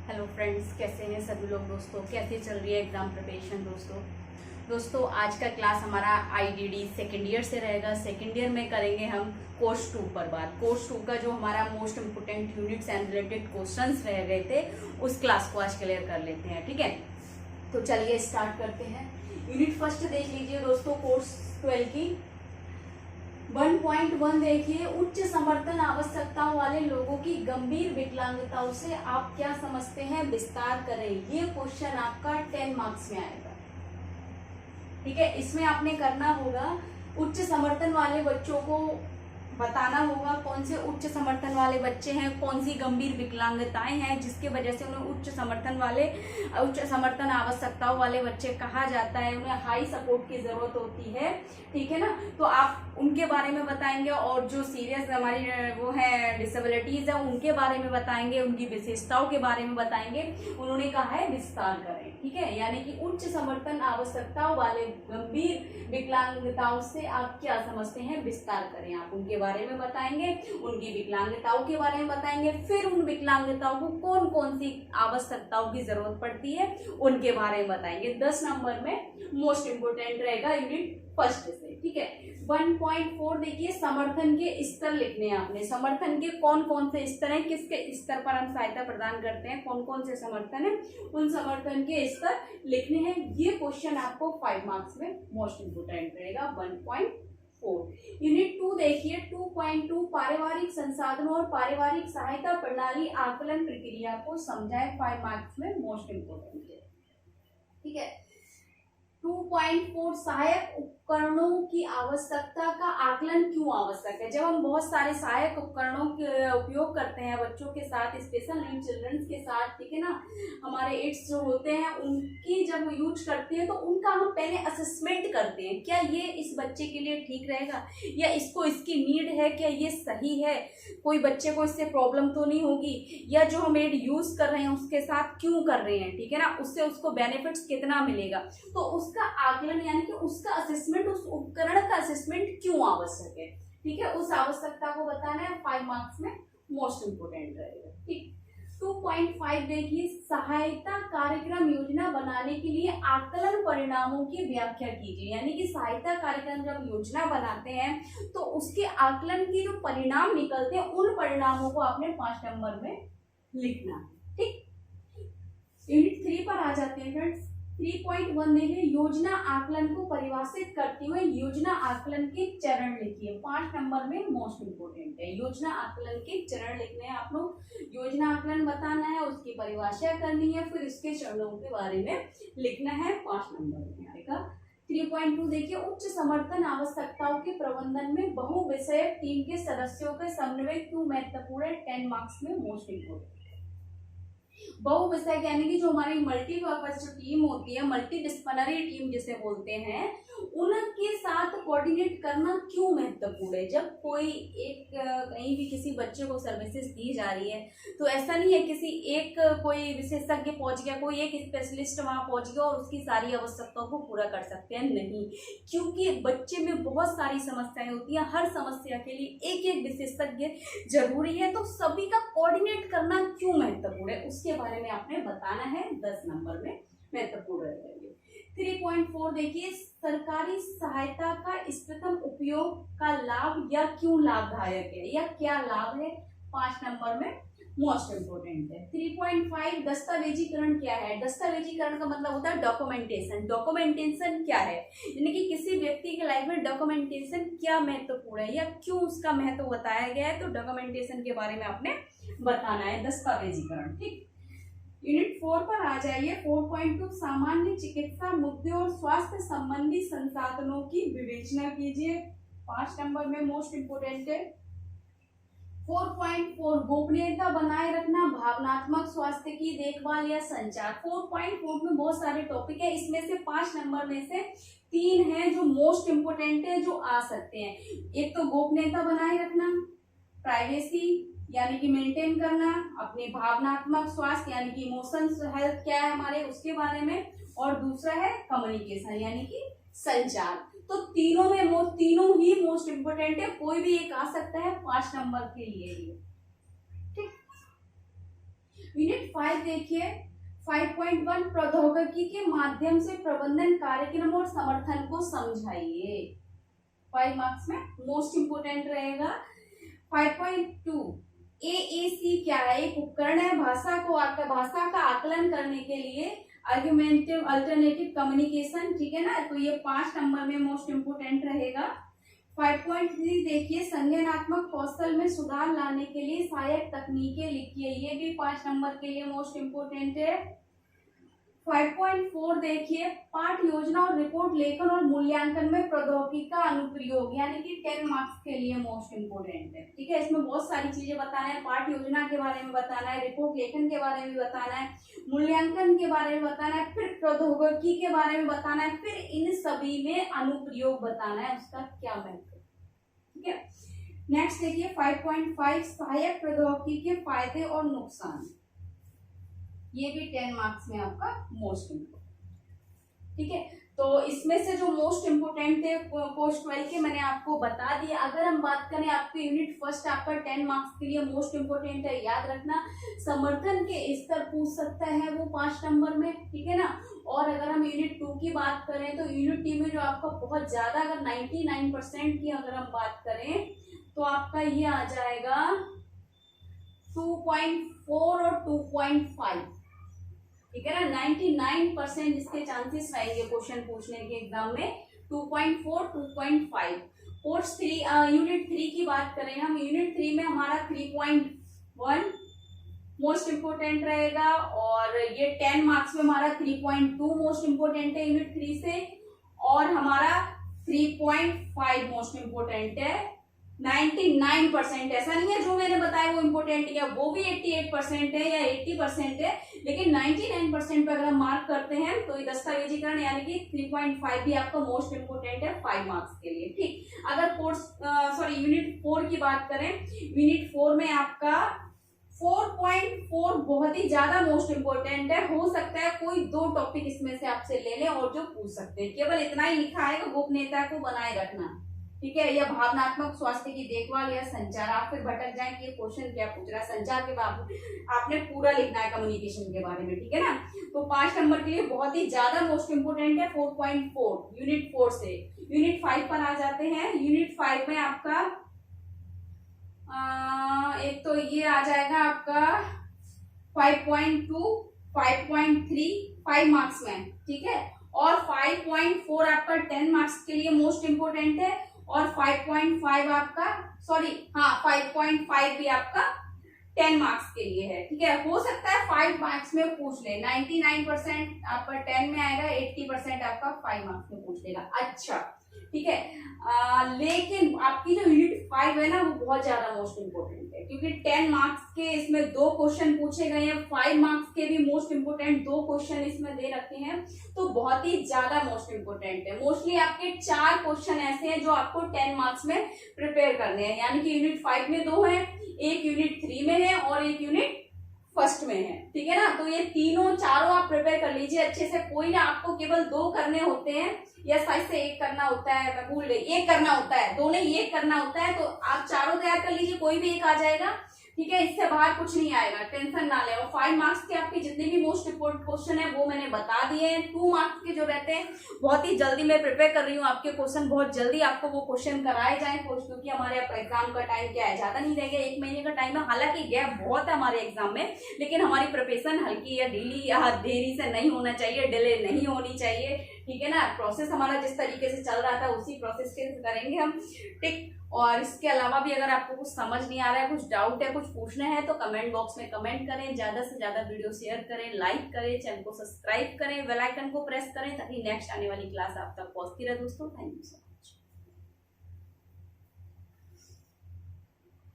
Hello friends, कैसे हैं सभी लोग। दोस्तों, कैसे चल रही है एग्जाम प्रिपरेशन। दोस्तों आज का क्लास हमारा आईडीडी सेकेंड ईयर से रहेगा। सेकेंड ईयर में करेंगे हम कोर्स 2 पर बात। कोर्स 2 का जो हमारा most important units and related questions रह गए थे, उस क्लास को आज क्लियर कर लेते हैं। ठीक है, तो चलिए स्टार्ट करते हैं। यूनिट फर्स्ट देख लीजिए दोस्तों, कोर्स 12 की 1.1 देखिए। उच्च समर्थन आवश्यकताओं वाले लोगों की गंभीर विकलांगताओं से आप क्या समझते हैं, विस्तार करें। ये क्वेश्चन आपका 10 मार्क्स में आएगा। ठीक है, इसमें आपने करना होगा उच्च समर्थन वाले बच्चों को बताना होगा कौन से उच्च समर्थन वाले बच्चे हैं, कौन सी गंभीर विकलांगताएं हैं जिसके वजह से उन्हें उच्च समर्थन आवश्यकताओं वाले बच्चे कहा जाता है, उन्हें हाई सपोर्ट की जरूरत होती है। ठीक है ना, तो आप उनके बारे में बताएंगे और जो सीरियस हमारी वो है डिसेबिलिटीज है उनके बारे में बताएंगे, उनकी विशेषताओं के बारे में बताएंगे। उन्होंने कहा है विस्तार करें। ठीक है, यानी कि उच्च समर्थन आवश्यकताओं वाले गंभीर विकलांगताओं से आप क्या समझते हैं, विस्तार करें। आप उनके बारे में बताएंगे, उनकी विकलांगताओं के बारे में बताएंगे, फिर उन विकलांगताओं को कौन कौन सी आवश्यकताओं की जरूरत पड़ती है उनके बारे में बताएंगे। 10 नंबर में मोस्ट इंपोर्टेंट रहेगा यूनिट फर्स्ट से। ठीक है, 1.4 देखिए, समर्थन के स्तर लिखने हैं आपने। समर्थन के कौन कौन से स्तर हैं, किसके स्तर पर हम सहायता प्रदान करते हैं, कौन कौन से समर्थन है, उन समर्थन के स्तर लिखने हैं। ये क्वेश्चन आपको 5 मार्क्स में मोस्ट इंपोर्टेंट रहेगा। 1.4 यूनिट 2 देखिए, 2.2 पारिवारिक संसाधनों और पारिवारिक सहायता प्रणाली आकलन प्रक्रिया को समझाए। 5 मार्क्स में मोस्ट इंपोर्टेंट है। ठीक है, 2.4 सहायक उपकरणों की आवश्यकता का आकलन क्यों आवश्यक है। जब हम बहुत सारे सहायक उपकरणों के उपयोग करते हैं बच्चों के साथ, स्पेशल नीड चिल्ड्रंस के साथ, ठीक है ना, हमारे एड्स जो होते हैं उनकी जब यूज करते हैं तो उनका हम पहले असेसमेंट करते हैं, क्या ये इस बच्चे के लिए ठीक रहेगा या इसको इसकी नीड है, क्या ये सही है, कोई बच्चे को इससे प्रॉब्लम तो नहीं होगी, या जो हम एड यूज कर रहे हैं उसके साथ क्यों कर रहे हैं। ठीक है ना, उससे उसको बेनिफिट्स कितना मिलेगा, तो उसका आकलन यानी कि उसका असेसमेंट, उस उपकरण का असेसमेंट क्यों आवश्यक है। ठीक है, उस आवश्यकता को बताना है। 5 मार्क्स में मोस्ट इंपोर्टेंट रहेगा। ठीक, 2.5 देखिए, सहायता कार्यक्रम योजना बनाने के लिए आकलन परिणामों की व्याख्या कीजिए। यानी कि सहायता कार्यक्रम जब योजना बनाते हैं तो उसके आकलन के जो परिणाम निकलते हैं उन परिणामों को आपने 5 नंबर में लिखना है। ठीक, यूनिट 3 पर आ जाते हैं फ्रेंड्स। 3.1 देखिए, योजना आकलन को परिभाषित करते हुए योजना आकलन के चरण लिखिए। 5 नंबर में मोस्ट इंपोर्टेंट है। योजना आकलन के चरण लिखने हैं आप लोग, योजना आकलन बताना है, उसकी परिभाषा करनी है, फिर इसके चरणों के बारे में लिखना है। 5 नंबर में आएगा। 3.2 देखिए, उच्च समर्थन आवश्यकताओं के प्रबंधन में बहुविषयक टीम के सदस्यों के समन्वय क्यों महत्वपूर्ण है। 10 मार्क्स में मोस्ट इंपोर्टेंट। बहुविषय यानी कि जो हमारी मल्टीपर्पज जो टीम होती है, मल्टी डिस्पिलिनरी टीम जिसे बोलते हैं, उनके साथ कोऑर्डिनेट करना क्यों महत्वपूर्ण है। जब कोई एक कहीं भी किसी बच्चे को सर्विसेज दी जा रही है तो ऐसा नहीं है किसी एक कोई विशेषज्ञ पहुंच गया, कोई एक स्पेशलिस्ट वहां पहुंच गया और उसकी सारी आवश्यकताओं को पूरा कर सकते हैं, नहीं। क्योंकि बच्चे में बहुत सारी समस्याएं होती हैं, हर समस्या के लिए एक एक विशेषज्ञ जरूरी है, तो सभी का कोऑर्डिनेट करना क्यों महत्वपूर्ण है उसके बारे में आपने बताना है। 10 नंबर में महत्वपूर्ण रहेगा। 3.4 देखिए, सरकारी सहायता का इष्टतम उपयोग का लाभ या क्यों लाभदायक है, या क्या लाभ है। 5 नंबर में मोस्ट इंपोर्टेंट है। 3.5 दस्तावेजीकरण क्या है। दस्तावेजीकरण का मतलब होता है डॉक्यूमेंटेशन। डॉक्यूमेंटेशन क्या है, यानी कि किसी व्यक्ति के लाइफ में डॉक्यूमेंटेशन क्या महत्वपूर्ण है या क्यों उसका महत्व बताया गया है, तो डॉक्यूमेंटेशन के बारे में आपने बताना है। दस्तावेजीकरण। ठीक, यूनिट 4 पर आ जाइए। 4.2 सामान्य चिकित्सा मुद्दों और स्वास्थ्य संबंधी संसाधनों की विवेचना कीजिए। 5 नंबर में मोस्ट इंपोर्टेंट है। 4.4 गोपनीयता बनाए रखना, भावनात्मक स्वास्थ्य की देखभाल या संचार। 4.4 में बहुत सारे टॉपिक है, इसमें से 5 नंबर में से 3 हैं जो मोस्ट इंपोर्टेंट है, जो आ सकते हैं। एक तो गोपनीयता बनाए रखना, प्राइवेसी यानी कि मेंटेन करना, अपने भावनात्मक स्वास्थ्य यानी कि इमोशंस हेल्थ क्या है हमारे उसके बारे में, और दूसरा है कम्युनिकेशन यानी कि संचार। तो तीनों में तीनों ही मोस्ट इंपोर्टेंट है, कोई भी एक आ सकता है 5 नंबर के लिए। ठीक, यूनिट 5 देखिए 5.1 प्रौद्योगिकी के माध्यम से प्रबंधन कार्यक्रम और समर्थन को समझाइए। 5 मार्क्स में मोस्ट इंपोर्टेंट रहेगा। 5.2 AAC क्या है? एक उपकरण है भाषा का आकलन करने के लिए, आर्गुमेंटिव अल्टरनेटिव कम्युनिकेशन, ठीक है ना। तो ये 5 नंबर में मोस्ट इंपोर्टेंट रहेगा। 5.3 देखिए संज्ञानात्मक कौशल में सुधार लाने के लिए सहायक तकनीकें लिखिए, ये भी 5 नंबर के लिए मोस्ट इंपोर्टेंट है। 5.4 देखिए पाठ योजना और रिपोर्ट लेखन और मूल्यांकन में प्रौद्योगिकी का अनुप्रयोग, यानी कि 10 मार्क्स के लिए मोस्ट इंपोर्टेंट है, ठीक है। इसमें बहुत सारी चीजें बताना है, पाठ योजना के बारे में बताना है, रिपोर्ट लेखन के बारे में बताना है, मूल्यांकन के बारे में बताना है, फिर प्रौद्योगिकी के बारे में बताना है, फिर इन सभी में अनुप्रयोग बताना है, उसका क्या महत्व, ठीक है। नेक्स्ट देखिए 5.5 सहायक प्रौद्योगिकी के फायदे और नुकसान, ये भी 10 मार्क्स में आपका मोस्ट इम्पोर्टेंट, ठीक है। तो इसमें से जो मोस्ट इम्पोर्टेंट थे पोस्ट 12 के मैंने आपको बता दिया। अगर हम बात करें आपके यूनिट फर्स्ट, आपका 10 मार्क्स के लिए मोस्ट इम्पोर्टेंट है, याद रखना समर्थन के स्तर पूछ सकता है वो 5 नंबर में, ठीक है ना। और अगर हम यूनिट 2 की बात करें तो यूनिट 2 में जो आपका बहुत ज्यादा, अगर 99% की अगर हम बात करें तो आपका ये आ जाएगा 2.4 और 2.5, ठीक है ना। 99% इसके चांसेस रहेंगे क्वेश्चन पूछने के एग्जाम में 2.4 2.5। पोस्ट 3 यूनिट 3 की बात करें हम, यूनिट 3 में हमारा 3.1 मोस्ट इंपोर्टेंट रहेगा, और ये 10 मार्क्स में हमारा 3.2 मोस्ट इंपोर्टेंट है यूनिट 3 से, और हमारा 3.5 मोस्ट इंपोर्टेंट है। 99% ऐसा नहीं है जो मैंने बताया वो इम्पोर्टेंट है, वो भी 88% है या 80% है, लेकिन 99% पे अगर हम मार्क करते हैं तो ये दस्तावेजीकरण यानी कि 3.5 भी आपका मोस्ट इम्पोर्टेंट है 5 मार्क्स के लिए, ठीक। अगर यूनिट 4 की बात करें, यूनिट 4 में आपका 4.4 बहुत ही ज्यादा मोस्ट इंपोर्टेंट है। हो सकता है कोई 2 टॉपिक इसमें से आपसे ले ले और जो पूछ सकते हैं, केवल इतना ही लिखा है कि गोपनीयता को बनाए रखना, ठीक है, या भावनात्मक स्वास्थ्य की देखभाल या संचार। आप फिर भटक जाए कि ये क्वेश्चन क्या पूछ रहा है, संचार के बारे आपने पूरा लिखना है कम्युनिकेशन के बारे में, ठीक है ना। तो 5 नंबर के लिए बहुत ही ज्यादा मोस्ट इंपोर्टेंट है 4.4 यूनिट 4 से। यूनिट 5 पर आ जाते हैं। यूनिट 5 में आपका एक तो ये आ जाएगा आपका 5.2 5.3 5 मार्क्स में, ठीक है, और 5.4 आपका 10 मार्क्स के लिए मोस्ट इंपोर्टेंट है, और 5.5 आपका 5.5 भी आपका 10 मार्क्स के लिए है, ठीक है। हो सकता है 5 मार्क्स में पूछ ले, 99% आपका 10 में आएगा, 80% आपका 5 मार्क्स में पूछ लेगा, अच्छा, ठीक है। लेकिन आपकी जो यूनिट 5 है ना वो बहुत ज्यादा मोस्ट इंपोर्टेंट है, क्योंकि 10 मार्क्स के इसमें 2 क्वेश्चन पूछे गए हैं, 5 मार्क्स के भी मोस्ट इंपोर्टेंट 2 क्वेश्चन इसमें दे रखे हैं, तो बहुत ही ज्यादा मोस्ट इंपोर्टेंट है। मोस्टली आपके 4 क्वेश्चन ऐसे हैं जो आपको 10 मार्क्स में प्रिपेयर करने हैं, यानी कि यूनिट 5 में 2 है, एक यूनिट 3 में है और एक यूनिट फर्स्ट में है, ठीक है ना। तो ये चारों आप प्रिपेयर कर लीजिए अच्छे से। कोई ना आपको केवल 2 करने होते हैं या साइड से 1 करना होता है, मैं भूल गई, 1 करना होता है, 2 नहीं 1 करना होता है, तो आप चारों तैयार कर लीजिए, कोई भी 1 आ जाएगा, ठीक है। इससे बाहर कुछ नहीं आएगा, टेंशन ना ले। और 5 मार्क्स के आपके जितने भी मोस्ट इंपोर्टेंट क्वेश्चन है वो मैंने बता दिए हैं। 2 मार्क्स के जो रहते हैं बहुत ही जल्दी मैं प्रिपेयर कर रही हूँ आपके क्वेश्चन, बहुत जल्दी आपको वो क्वेश्चन कराए जाए, क्योंकि हमारे एग्जाम का टाइम क्या है, ज्यादा नहीं रहेगा, 1 महीने का टाइम है। हालांकि गैप बहुत है हमारे एग्जाम में, लेकिन हमारी प्रिपरेशन हल्की या ढीली या देरी से नहीं होना चाहिए, डिले नहीं होनी चाहिए, ठीक है ना। प्रोसेस हमारा जिस तरीके से चल रहा था उसी प्रोसेस के करेंगे हम, ठीक। और इसके अलावा भी अगर आपको कुछ समझ नहीं आ रहा है, कुछ डाउट है, कुछ पूछना है तो कमेंट बॉक्स में कमेंट करें, ज्यादा से ज्यादा वीडियो शेयर करें, लाइक करें, चैनल को सब्सक्राइब करें, बेल आइकन को प्रेस करें, ताकि नेक्स्ट आने वाली क्लास आप तक पहुंचती रहे दोस्तों। Thank you so much.